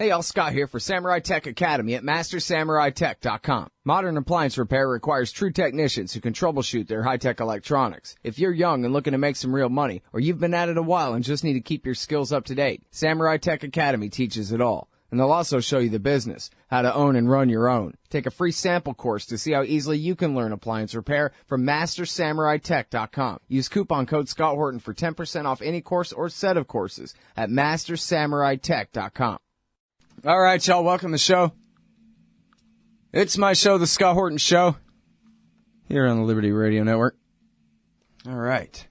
Hey, all, Scott here for Samurai Tech Academy at MasterSamuraiTech.com. Modern appliance repair requires true technicians who can troubleshoot their high-tech electronics. If you're young and looking to make some real money, or you've been at it a while and just need to keep your skills up to date, Samurai Tech Academy teaches it all. And they'll also show you the business, how to own and run your own. Take a free sample course to see how easily you can learn appliance repair from MasterSamuraiTech.com. Use coupon code Scott Horton for 10% off any course or set of courses at MasterSamuraiTech.com. All right, y'all, welcome to the show. It's my show, The Scott Horton Show, here on the Liberty Radio Network. All right.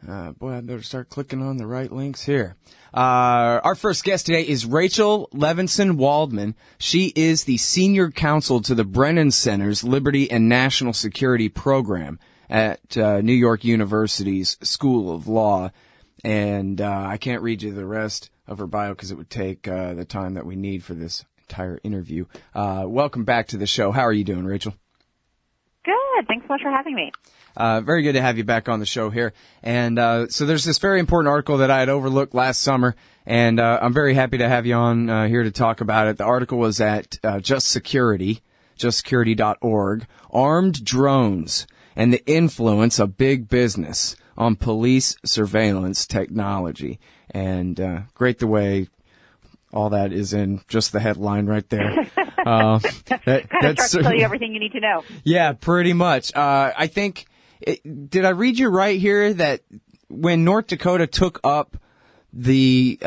Boy, I better start clicking on the right links here. Our first guest today is Rachel Levinson Waldman. She is the senior counsel to the Brennan Center's Liberty and National Security Program at New York University's School of Law. And I can't read you the rest of her bio because it would take the time that we need for this entire interview. Welcome back to the show. How are you doing, Rachel? Good. Thanks so much for having me. Very good to have you back on the show here. And so there's this very important article that I had overlooked last summer, and I'm very happy to have you on here to talk about it. The article was at justsecurity.org, Armed Drones and the Influence of Big Business on Police Surveillance Technology. And great the way all that is in just the headline right there. Kind of starts to tell you everything you need to know. Yeah, pretty much. I think, did I read you right here that when North Dakota took up the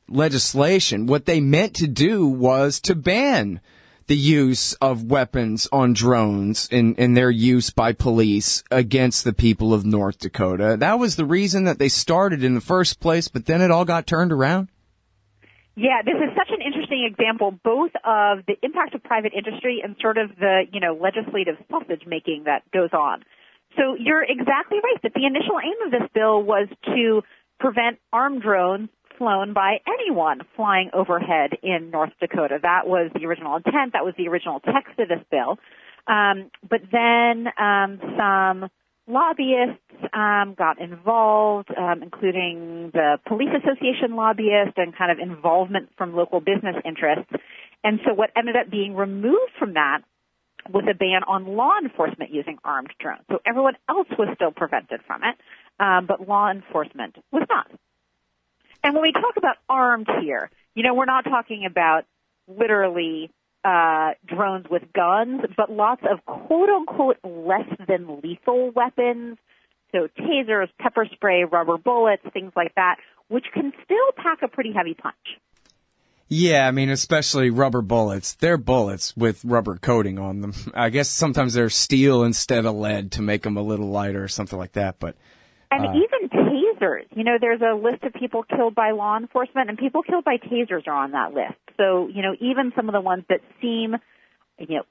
legislation, what they meant to do was to ban the use of weapons on drones in their use by police against the people of North Dakota? That was the reason that they started in the first place, but then it all got turned around? Yeah, this is such an interesting example, both of the impact of private industry and sort of the, legislative sausage making that goes on. So you're exactly right that the initial aim of this bill was to prevent armed drones flown by anyone flying overhead in North Dakota. That was the original intent. That was the original text of this bill. But then some lobbyists got involved, including the Police Association lobbyist and kind of involvement from local business interests. And so what ended up being removed from that was a ban on law enforcement using armed drones. So everyone else was still prevented from it, but law enforcement was not. And when we talk about armed here, we're not talking about literally drones with guns, but lots of quote-unquote less than lethal weapons, so tasers, pepper spray, rubber bullets, things like that, which can still pack a pretty heavy punch. Yeah, I mean, especially rubber bullets. They're bullets with rubber coating on them. I guess sometimes they're steel instead of lead to make them a little lighter or something like that, but... And even tasers. There's a list of people killed by law enforcement, and people killed by tasers are on that list. So, even some of the ones that seem,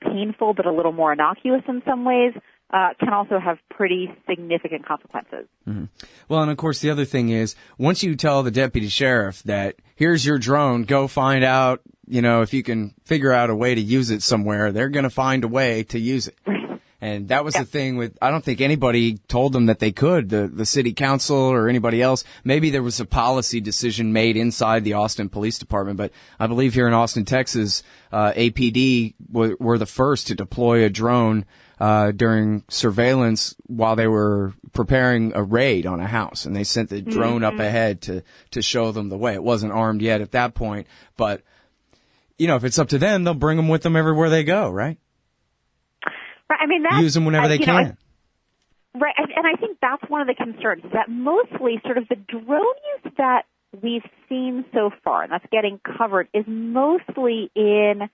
painful but a little more innocuous in some ways can also have pretty significant consequences. Mm-hmm. Well, and of course, the other thing is, once you tell the deputy sheriff that, here's your drone, go find out, if you can figure out a way to use it somewhere, they're going to find a way to use it. And that was the thing with, I don't think anybody told them that they could, the city council or anybody else. Maybe there was a policy decision made inside the Austin Police Department, but I believe here in Austin, Texas, APD were the first to deploy a drone during surveillance while they were preparing a raid on a house. And they sent the drone up ahead to show them the way. It wasn't armed yet at that point, but, if it's up to them, they'll bring them with them everywhere they go, right? Right. I mean, that's, use them whenever they can. Right. And I think that's one of the concerns, is that mostly sort of the drone use that we've seen so far, and that's getting covered, is mostly in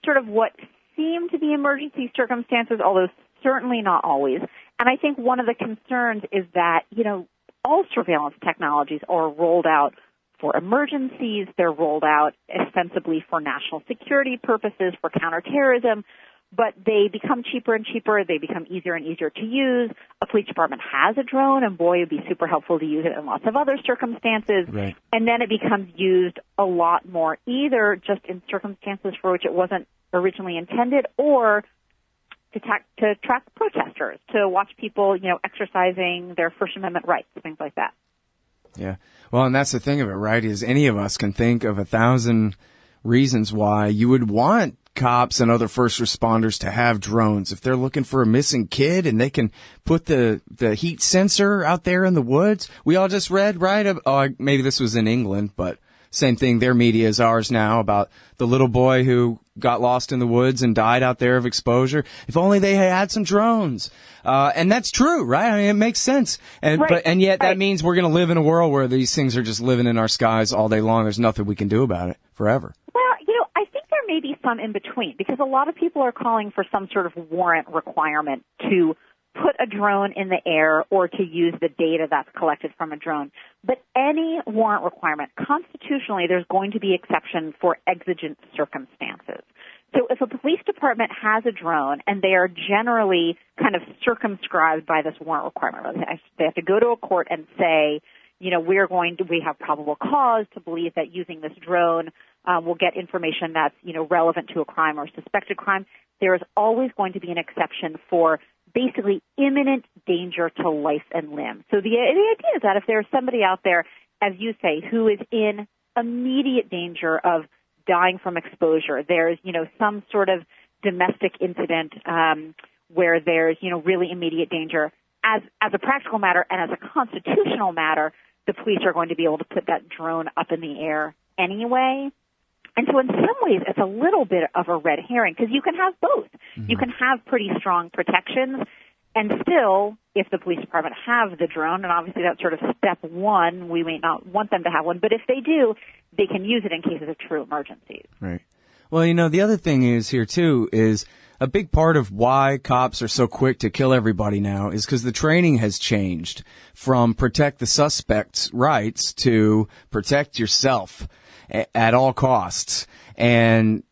sort of what seem to be emergency circumstances, although certainly not always. And I think one of the concerns is that, all surveillance technologies are rolled out for emergencies. They're rolled out ostensibly for national security purposes, for counterterrorism. But they become cheaper and cheaper. They become easier and easier to use. A police department has a drone, and boy, it would be super helpful to use it in lots of other circumstances. Right. And then it becomes used a lot more, either just in circumstances for which it wasn't originally intended, or to track protesters, to watch people, exercising their First Amendment rights, things like that. Yeah. Well, and that's the thing of it, right, is any of us can think of 1,000 reasons why you would want cops and other first responders to have drones. If they're looking for a missing kid and they can put the heat sensor out there in the woods. We all just read, right? Maybe this was in England, but same thing. Their media is ours now about the little boy who got lost in the woods and died out there of exposure. If only they had some drones. And that's true, right? I mean, it makes sense. And yet that means we're going to live in a world where these things are just living in our skies all day long. There's nothing we can do about it forever. Well, I think there may be some in between, because a lot of people are calling for some sort of warrant requirement to put a drone in the air or to use the data that's collected from a drone. But any warrant requirement, constitutionally, there's going to be exception for exigent circumstances. So if a police department has a drone and they are generally kind of circumscribed by this warrant requirement, they have to go to a court and say, we have probable cause to believe that using this drone will get information that's, relevant to a crime or suspected crime. There is always going to be an exception for basically imminent danger to life and limb. So the idea is that if there's somebody out there, as you say, who is in immediate danger of dying from exposure, there's, some sort of domestic incident where there's, really immediate danger, as a practical matter and as a constitutional matter, the police are going to be able to put that drone up in the air anyway. And so in some ways, it's a little bit of a red herring, because you can have both. Mm-hmm. You can have pretty strong protections, and still, if the police department have the drone, and obviously that's sort of step one, we may not want them to have one, but if they do, they can use it in cases of true emergencies. Right. Well, the other thing is here, too, is a big part of why cops are so quick to kill everybody now is because the training has changed from protect the suspect's rights to protect yourself at all costs. And,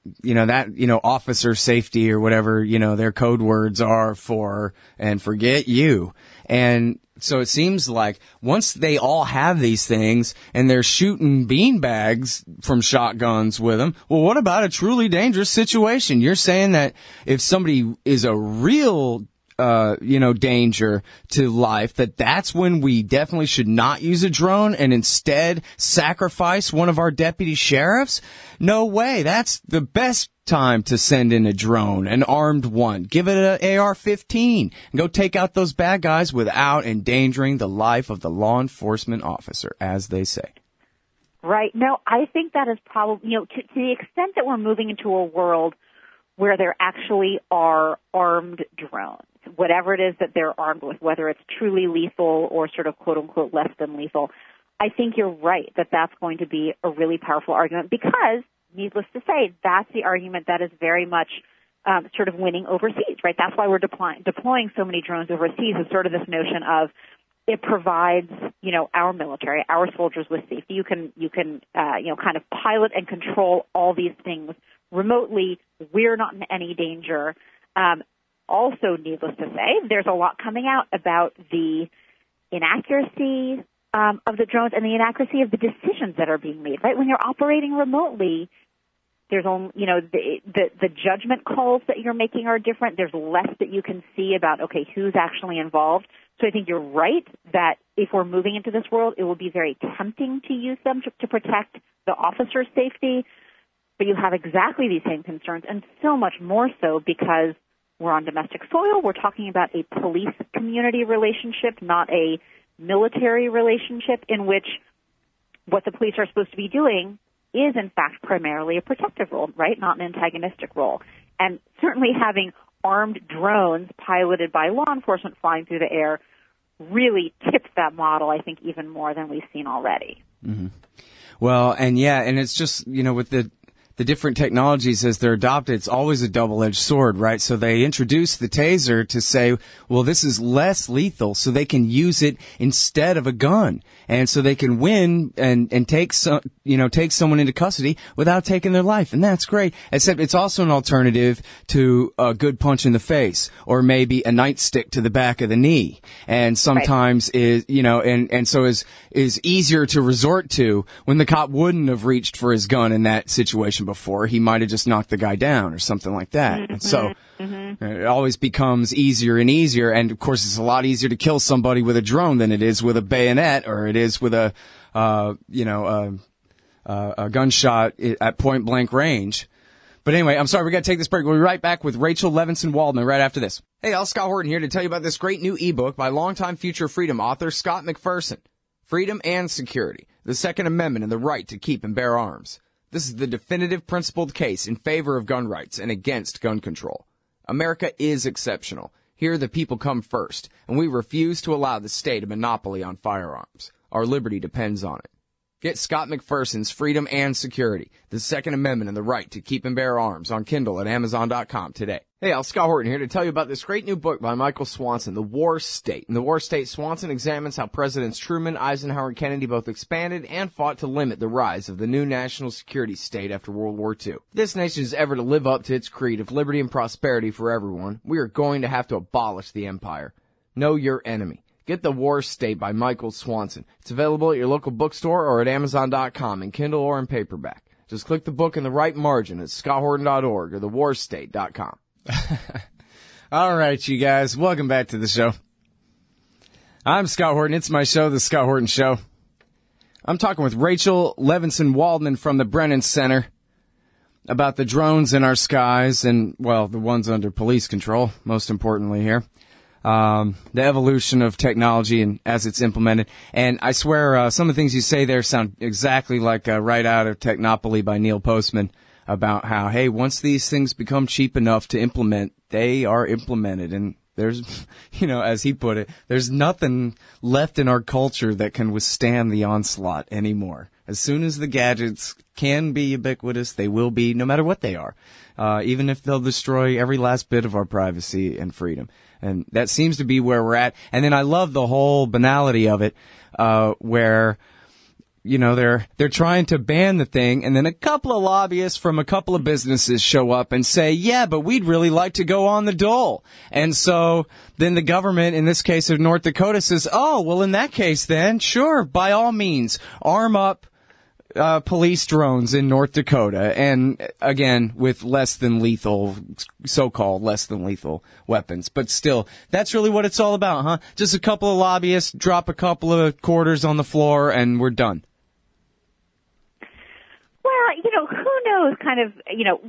officer safety or whatever, their code words are for, and forget you. And so it seems like once they all have these things and they're shooting beanbags from shotguns with them, well, what about a truly dangerous situation? You're saying that if somebody is a real danger to life, that's when we definitely should not use a drone and instead sacrifice one of our deputy sheriffs? No way. That's the best time to send in a drone, an armed one. Give it an AR-15 and go take out those bad guys without endangering the life of the law enforcement officer, as they say. Right. No, I think that is probably, to the extent that we're moving into a world where there actually are armed drones, whatever it is that they're armed with, whether it's truly lethal or sort of quote-unquote less than lethal, I think you're right that that's going to be a really powerful argument, because, needless to say, that's the argument that is very much sort of winning overseas, right? That's why we're deploying so many drones overseas, is sort of this notion of it provides, our military, our soldiers with safety. You can kind of pilot and control all these things remotely. We're not in any danger. Also, needless to say, there's a lot coming out about the inaccuracy of the drones and the inaccuracy of the decisions that are being made, right? When you're operating remotely, there's only, the judgment calls that you're making are different. There's less that you can see about, okay, who's actually involved. So I think you're right that if we're moving into this world, it will be very tempting to use them to protect the officer's safety. But you have exactly these same concerns, and so much more so because we're on domestic soil. We're talking about a police-community relationship, not a military relationship, in which what the police are supposed to be doing is, in fact, primarily a protective role, right? Not an antagonistic role. And certainly having armed drones piloted by law enforcement flying through the air really tips that model, I think, even more than we've seen already. Mm-hmm. Well, and it's just, with the different technologies as they're adopted, it's always a double-edged sword, right? So they introduce the taser to say, well, this is less lethal, so they can use it instead of a gun. And so they can win and take someone into custody without taking their life. And that's great. Except it's also an alternative to a good punch in the face, or maybe a nightstick to the back of the knee. And sometimes is easier to resort to when the cop wouldn't have reached for his gun in that situation before. He might have just knocked the guy down or something like that. Mm-hmm. And so it always becomes easier and easier. And of course, it's a lot easier to kill somebody with a drone than it is with a bayonet, or it is with a a gunshot at point blank range. But anyway, I'm sorry, we got to take this break. We'll be right back with Rachel Levinson Waldman right after this. Hey, I'll Scott Horton here to tell you about this great new ebook by longtime Future Freedom author Scott McPherson. Freedom and Security, the Second Amendment and the Right to Keep and Bear Arms. This is the definitive principled case in favor of gun rights and against gun control. America is exceptional. Here the people come first, and we refuse to allow the state a monopoly on firearms. Our liberty depends on it. Get Scott McPherson's Freedom and Security, the Second Amendment and the Right to Keep and Bear Arms on Kindle at Amazon.com today. Hey, I'll Scott Horton here to tell you about this great new book by Michael Swanson, The War State. In The War State, Swanson examines how Presidents Truman, Eisenhower, and Kennedy both expanded and fought to limit the rise of the new national security state after World War II. If this nation is ever to live up to its creed of liberty and prosperity for everyone, we are going to have to abolish the empire. Know your enemy. Get The War State by Michael Swanson. It's available at your local bookstore or at Amazon.com in Kindle or in paperback. Just click the book in the right margin at scotthorton.org or thewarstate.com. All right, you guys, welcome back to the show. I'm Scott Horton. It's my show, The Scott Horton Show. I'm talking with Rachel Levinson Waldman from the Brennan Center about the drones in our skies and, well, the ones under police control, most importantly here. The evolution of technology and as it's implemented. And I swear, some of the things you say there sound exactly like right out of Technopoly by Neil Postman about how, hey, once these things become cheap enough to implement, they are implemented. And there's, as he put it, there's nothing left in our culture that can withstand the onslaught anymore. As soon as the gadgets can be ubiquitous, they will be, no matter what they are, even if they'll destroy every last bit of our privacy and freedom. And that seems to be where we're at. And then I love the whole banality of it, where, they're trying to ban the thing, and then a couple of lobbyists from a couple of businesses show up and say, yeah, but we'd really like to go on the dole. And so then the government, in this case of North Dakota, says, oh, well, in that case then, sure, by all means, arm up police drones in North Dakota, and again, with less than lethal, so-called less than lethal weapons. But still, that's really what it's all about, huh? Just a couple of lobbyists, drop a couple of quarters on the floor, and we're done. Well, who knows kind of,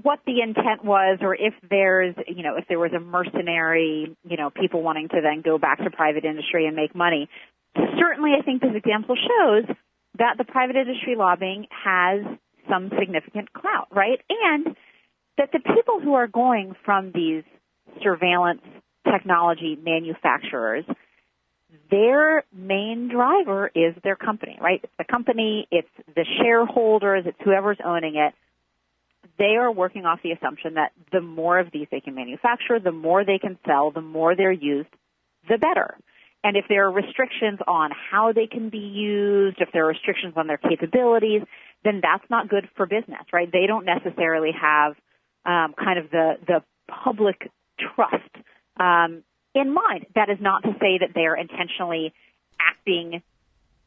what the intent was, or if there's, if there was a mercenary, people wanting to then go back to private industry and make money. Certainly, I think this example shows that the private industry lobbying has some significant clout, right? And that the people who are going from these surveillance technology manufacturers, their main driver is their company, right? It's the company, it's the shareholders, it's whoever's owning it. They are working off the assumption that the more of these they can manufacture, the more they can sell, the more they're used, the better. And if there are restrictions on how they can be used, if there are restrictions on their capabilities, then that's not good for business, right? They don't necessarily have kind of the public trust in mind. That is not to say that they're intentionally acting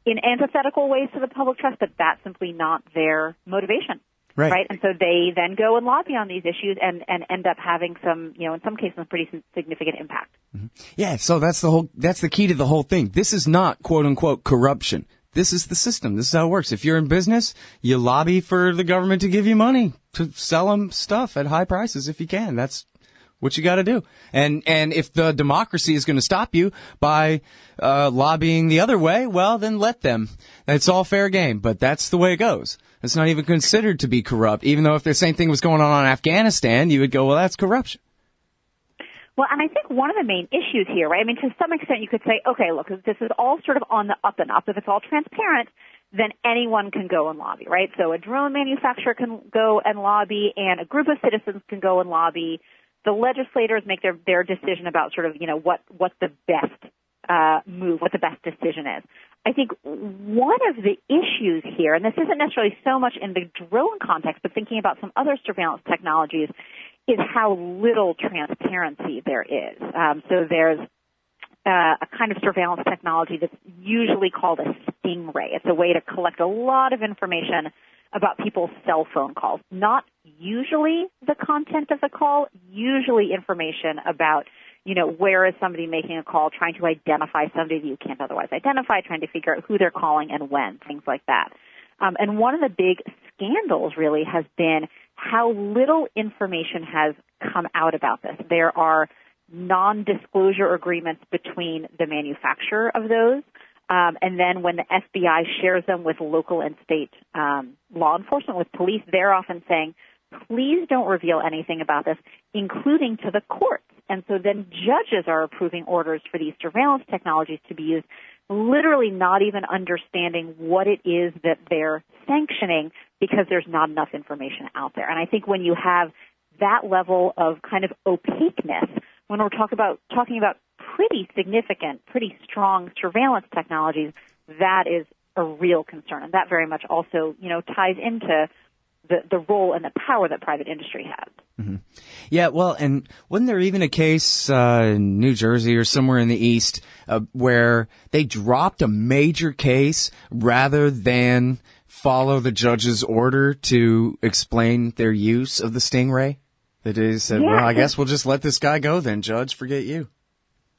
in antithetical ways to the public trust, but that's simply not their motivation. Right. And so they then go and lobby on these issues and end up having some, in some cases, pretty significant impact. Mm-hmm. Yeah. So that's the key to the whole thing. This is not quote unquote corruption. This is the system. This is how it works. If you're in business, you lobby for the government to give you money to sell them stuff at high prices if you can. That's what you got to do. And if the democracy is going to stop you by lobbying the other way, well, then let them. It's all fair game, but that's the way it goes. It's not even considered to be corrupt, even though if the same thing was going on in Afghanistan, you would go, well, that's corruption. Well, and I think one of the main issues here, right, I mean, to some extent you could say, okay, look, this is all sort of on the up and up. If it's all transparent, then anyone can go and lobby, right? So a drone manufacturer can go and lobby, and a group of citizens can go and lobby. The legislators make their decision about sort of, what the best move, what the best decision is. I think one of the issues here, and this isn't necessarily so much in the drone context, but thinking about some other surveillance technologies, is how little transparency there is. So there's a kind of surveillance technology that's usually called a stingray. It's a way to collect a lot of information about people's cell phone calls. Not usually the content of the call, usually information about where is somebody making a call, trying to identify somebody that you can't otherwise identify, trying to figure out who they're calling and when, things like that. And one of the big scandals really has been how little information has come out about this. There are non-disclosure agreements between the manufacturer of those, and then when the FBI shares them with local and state law enforcement, with police, they're often saying, please don't reveal anything about this, including to the courts. And so then judges are approving orders for these surveillance technologies to be used, literally not even understanding what it is that they're sanctioning because there's not enough information out there. And I think when you have that level of kind of opaqueness, when we're talking about pretty significant, pretty strong surveillance technologies, that is a real concern. And that very much also, ties into the role and the power that private industry has. Mm-hmm. Yeah, well, and wasn't there even a case in New Jersey or somewhere in the East where they dropped a major case rather than follow the judge's order to explain their use of the Stingray? They said, well, I guess we'll just let this guy go then, Judge, forget you.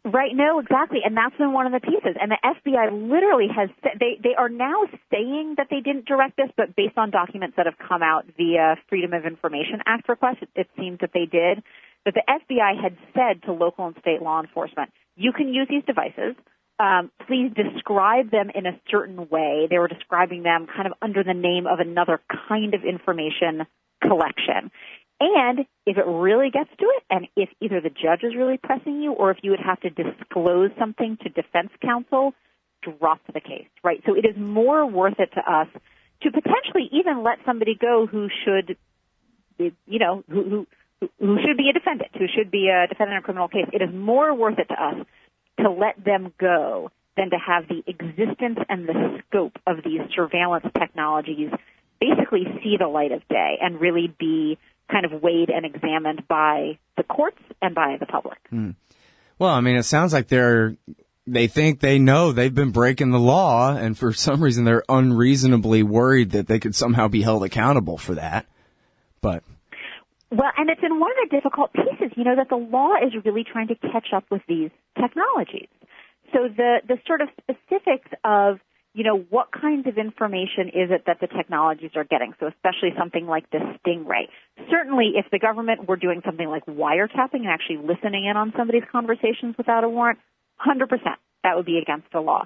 Right, no, exactly, and that's been one of the pieces. And the FBI literally has said, they are now saying that they didn't direct this, but based on documents that have come out via Freedom of Information Act requests, it seems that they did. But the FBI had said to local and state law enforcement, you can use these devices. Please describe them in a certain way. They were describing them kind of under the name of another kind of information collection. And if it really gets to it, and if either the judge is really pressing you or if you would have to disclose something to defense counsel, drop the case, right? So it is more worth it to us to potentially even let somebody go who should, who should be a defendant, who should be a defendant in a criminal case. It is more worth it to us to let them go than to have the existence and the scope of these surveillance technologies basically see the light of day and really be kind of weighed and examined by the courts and by the public. Well, I mean, it sounds like they think they know they've been breaking the law, and for some reason they're unreasonably worried that they could somehow be held accountable for that. Well, and it's in one of the difficult pieces, that the law is really trying to catch up with these technologies. So the sort of specifics of what kinds of information is it that the technologies are getting? So especially something like the Stingray. Certainly, if the government were doing something like wiretapping and actually listening in on somebody's conversations without a warrant, 100% that would be against the law.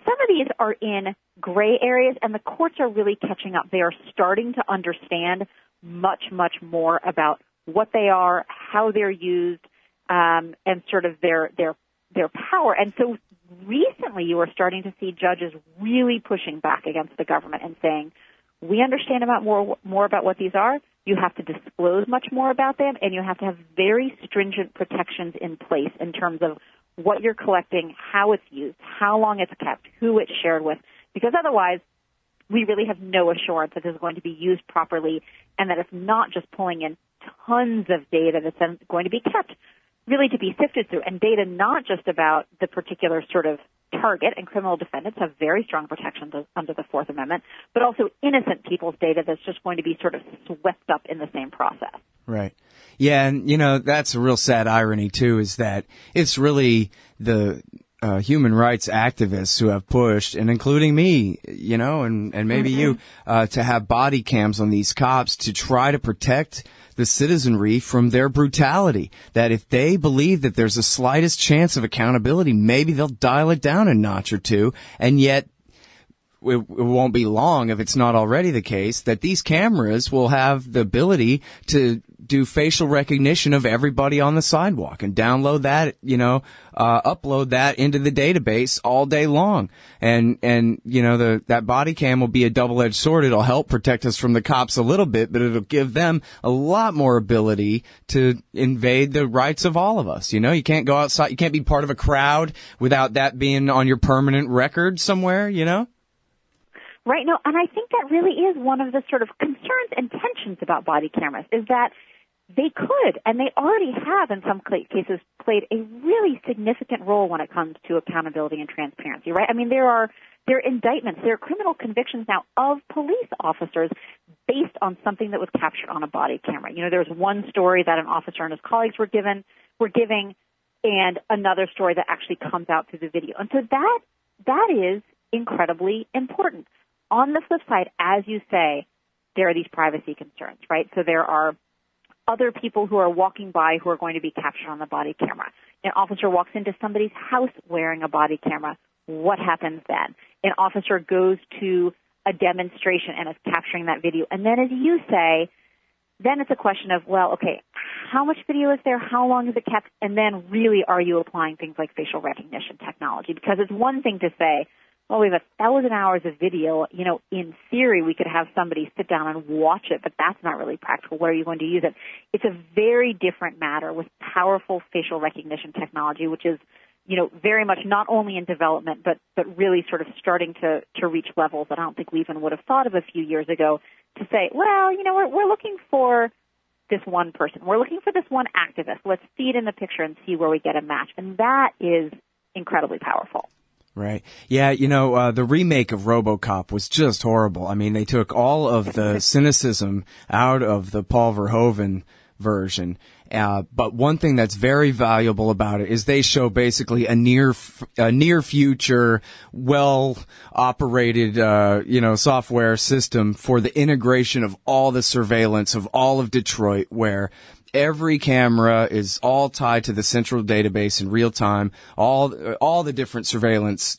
Some of these are in gray areas, and the courts are really catching up. They are starting to understand much, much more about what they are, how they're used, and sort of their power. And so recently you are starting to see judges really pushing back against the government and saying, we understand more about what these are. You have to disclose much more about them, and you have to have very stringent protections in place in terms of what you're collecting, how it's used, how long it's kept, who it's shared with, because otherwise we really have no assurance that it's going to be used properly and that it's not just pulling in tons of data that's then going to be kept really to be sifted through, and data not just about the particular sort of target, and criminal defendants have very strong protections under the Fourth Amendment, but also innocent people's data that's just going to be sort of swept up in the same process. Right. Yeah, and, that's a real sad irony, too, is that it's really the human rights activists who have pushed, and including me, and maybe you, to have body cams on these cops to try to protect the citizenry from their brutality. That if they believe that there's the slightest chance of accountability, maybe they'll dial it down a notch or two, and yet it won't be long, if it's not already the case, that these cameras will have the ability to do facial recognition of everybody on the sidewalk and download that, upload that into the database all day long. And that body cam will be a double-edged sword. It'll help protect us from the cops a little bit, but it'll give them a lot more ability to invade the rights of all of us. You can't go outside. You can't be part of a crowd without that being on your permanent record somewhere, Right. No, and I think that really is one of the sort of concerns and tensions about body cameras, is that they could, and they already have in some cases, played a really significant role when it comes to accountability and transparency, right? I mean, there are indictments, there are criminal convictions now of police officers based on something that was captured on a body camera. There's one story that an officer and his colleagues were giving, and another story that actually comes out through the video. And so that is incredibly important. On the flip side, as you say, there are these privacy concerns, right? So there are other people who are walking by who are going to be captured on the body camera. An officer walks into somebody's house wearing a body camera. What happens then? An officer goes to a demonstration and is capturing that video. And then, as you say, then it's a question of, well, okay, how much video is there? How long is it kept? And then really, are you applying things like facial recognition technology? Because it's one thing to say, well, we have 1,000 hours of video. You know, in theory, we could have somebody sit down and watch it, but that's not really practical. Where are you going to use it? It's a very different matter with powerful facial recognition technology, which is, you know, very much not only in development, but really sort of starting to reach levels that I don't think we even would have thought of a few years ago to say, well, you know, we're looking for this one person. We're looking for this one activist. Let's see it in the picture and see where we get a match. And that is incredibly powerful. Right. Yeah, you know, the remake of RoboCop was just horrible. I mean, they took all of the cynicism out of the Paul Verhoeven version. But one thing that's very valuable about it is they show basically a near future, well operated, software system for the integration of all the surveillance of all of Detroit, where every camera is all tied to the central database in real time. All the different surveillance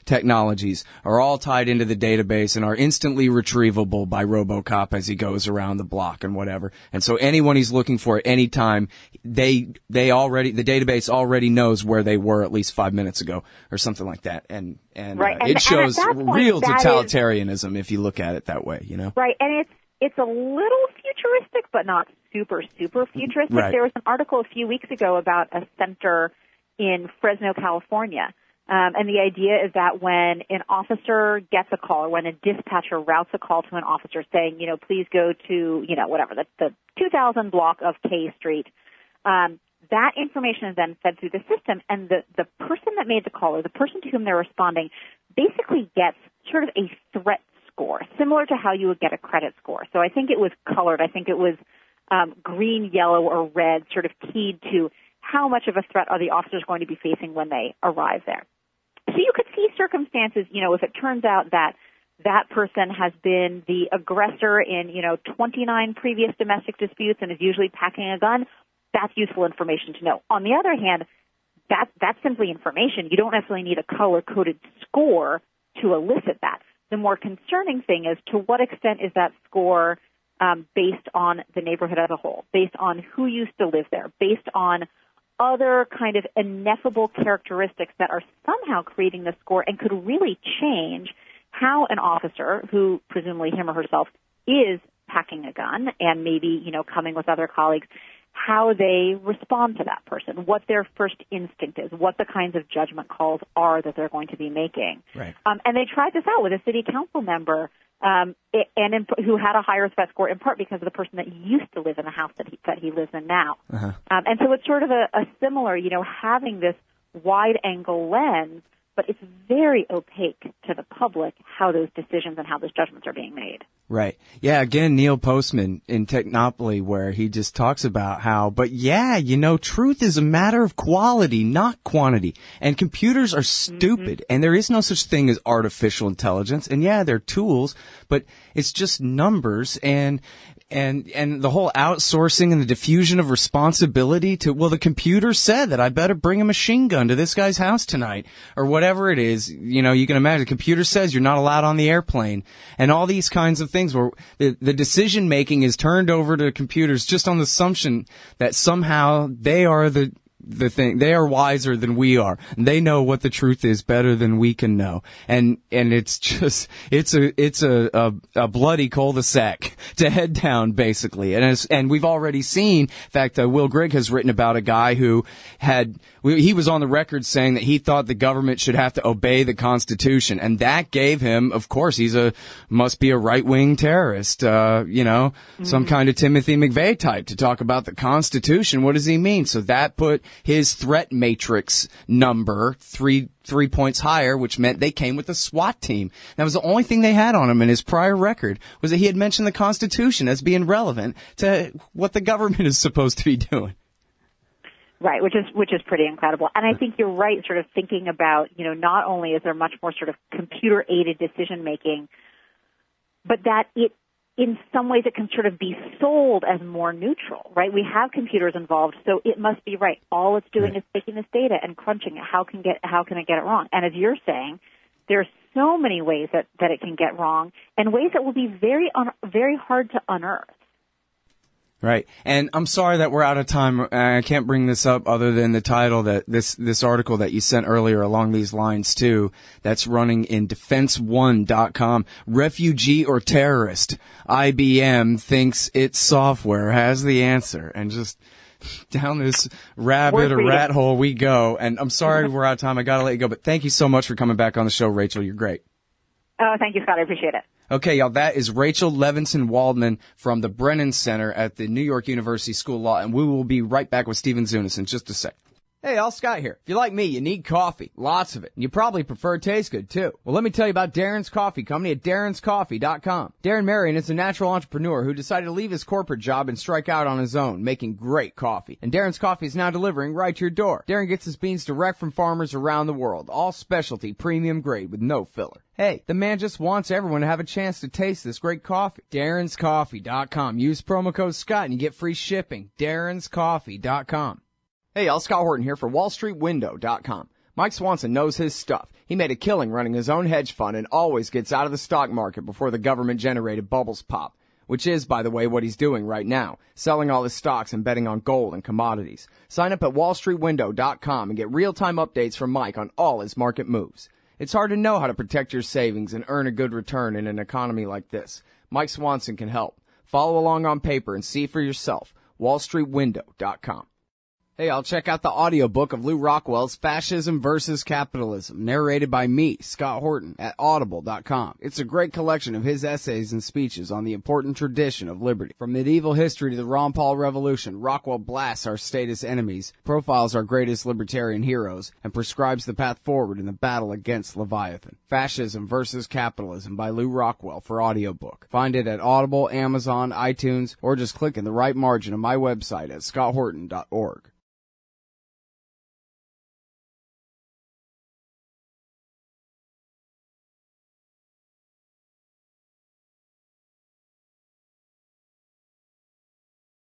technologies are all tied into the database and are instantly retrievable by RoboCop as he goes around the block and whatever. And so anyone he's looking for at any time, the database already knows where they were at least 5 minutes ago or something like that. And right. It shows real that totalitarianism if you look at it that way, you know? Right. And it's a little futuristic, but not super futuristic. Right. There was an article a few weeks ago about a center in Fresno, California. And the idea is that when an officer gets a call or when a dispatcher routes a call to an officer saying, you know, please go to, you know, whatever, the 2000 block of K Street, that information is then fed through the system, and the person that made the call or the person to whom they're responding basically gets sort of a threat score, similar to how you would get a credit score. So I think it was colored. I think it was green, yellow, or red, sort of keyed to how much of a threat are the officers going to be facing when they arrive there. So you could see circumstances, you know, if it turns out that that person has been the aggressor in, you know, 29 previous domestic disputes and is usually packing a gun, that's useful information to know. On the other hand, that's simply information. You don't necessarily need a color-coded score to elicit that. The more concerning thing is to what extent is that score based on the neighborhood as a whole, based on who used to live there, based on other kind of ineffable characteristics that are somehow creating the score and could really change how an officer, who presumably him or herself is packing a gun and maybe, you know, coming with other colleagues, how they respond to that person, what their first instinct is, what the kinds of judgment calls are that they're going to be making. Right. And they tried this out with a city council member who had a higher threat score in part because of the person that used to live in the house that he lives in now. Uh-huh. And so it's sort of a similar, you know, having this wide-angle lens, but it's very opaque to the public how those decisions and how those judgments are being made. Right. Yeah, again, Neil Postman in Technopoly, where he just talks about how, but yeah, you know, truth is a matter of quality, not quantity. And computers are stupid, and there is no such thing as artificial intelligence. And yeah, they're tools, but it's just numbers and the whole outsourcing and the diffusion of responsibility to, well, the computer said that I better bring a machine gun to this guy's house tonight, or whatever it is. You know, you can imagine the computer says you're not allowed on the airplane, and all these kinds of things where the decision making is turned over to computers just on the assumption that somehow they are the thing. They are wiser than we are. And they know what the truth is better than we can know. And it's just, it's a bloody cul-de-sac to head down, basically. And we've already seen, in fact, Will Grigg has written about a guy who he was on the record saying that he thought the government should have to obey the Constitution. And that gave him, of course, must be a right-wing terrorist, some kind of Timothy McVeigh type to talk about the Constitution. What does he mean? So that put his threat matrix number three points higher, which meant they came with a SWAT team. That was the only thing they had on him in his prior record, was that he had mentioned the Constitution as being relevant to what the government is supposed to be doing. Right, which is pretty incredible. And I think you're right, sort of thinking about, you know, not only is there much more sort of computer-aided decision-making, but that in some ways it can sort of be sold as more neutral, right? We have computers involved, so it must be right. All it's doing is taking this data and crunching it. How can it get it wrong? And as you're saying, there are so many ways that it can get wrong, and ways that will be very hard to unearth. Right. And I'm sorry that we're out of time. I can't bring this up other than the title that this article that you sent earlier along these lines too, that's running in defense1.com. Refugee or terrorist? IBM thinks its software has the answer. And just down this rat hole we go. And I'm sorry we're out of time. I got to let you go. But thank you so much for coming back on the show, Rachel. You're great. Oh, thank you, Scott. I appreciate it. Okay, y'all, that is Rachel Levinson Waldman from the Brennan Center at the New York University School of Law, and we will be right back with Stephen Zunis in just a sec. Hey, all Scott here. If you're like me, you need coffee. Lots of it. And you probably prefer it tastes good, too. Well, let me tell you about Darren's Coffee Company at darrenscoffee.com. Darren Marion is a natural entrepreneur who decided to leave his corporate job and strike out on his own, making great coffee. And Darren's Coffee is now delivering right to your door. Darren gets his beans direct from farmers around the world. All specialty, premium grade with no filler. Hey, the man just wants everyone to have a chance to taste this great coffee. darrenscoffee.com. Use promo code Scott and you get free shipping. darrenscoffee.com. Hey, y'all, Scott Horton here for wallstreetwindow.com. Mike Swanson knows his stuff. He made a killing running his own hedge fund and always gets out of the stock market before the government-generated bubbles pop, which is, by the way, what he's doing right now, selling all his stocks and betting on gold and commodities. Sign up at wallstreetwindow.com and get real-time updates from Mike on all his market moves. It's hard to know how to protect your savings and earn a good return in an economy like this. Mike Swanson can help. Follow along on paper and see for yourself. wallstreetwindow.com. Hey, I'll check out the audiobook of Lew Rockwell's Fascism versus Capitalism, narrated by me, Scott Horton, at audible.com. It's a great collection of his essays and speeches on the important tradition of liberty. From medieval history to the Ron Paul Revolution, Rockwell blasts our status enemies, profiles our greatest libertarian heroes, and prescribes the path forward in the battle against Leviathan. Fascism versus Capitalism by Lew Rockwell for audiobook. Find it at Audible, Amazon, iTunes, or just click in the right margin of my website at scotthorton.org.